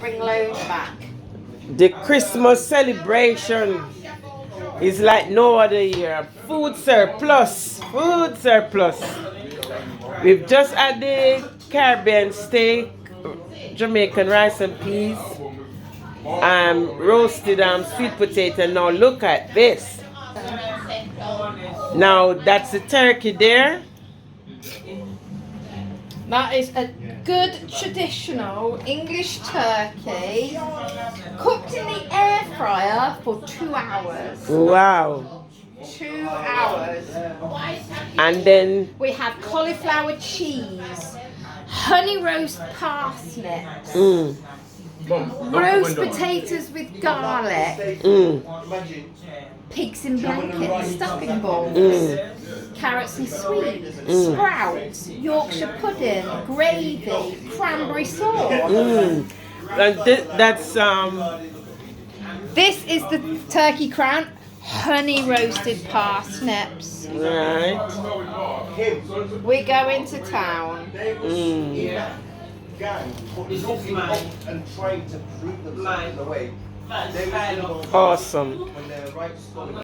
bring loads back. The Christmas celebration is like no other year. Food surplus. Food surplus. We've just had the Caribbean steak, Jamaican rice and peas, roasted sweet potato. Now look at this. Now that's the turkey there. That is a good traditional English turkey cooked in the air fryer for 2 hours. Wow. 2 hours. And then We have cauliflower cheese, honey roast parsnips, roast potatoes with garlic, pigs in blankets, stuffing balls, carrots and sweets, sprouts, Yorkshire pudding, gravy, cranberry sauce. and that's This is the turkey crown, honey roasted parsnips. right. We go into town. Awesome.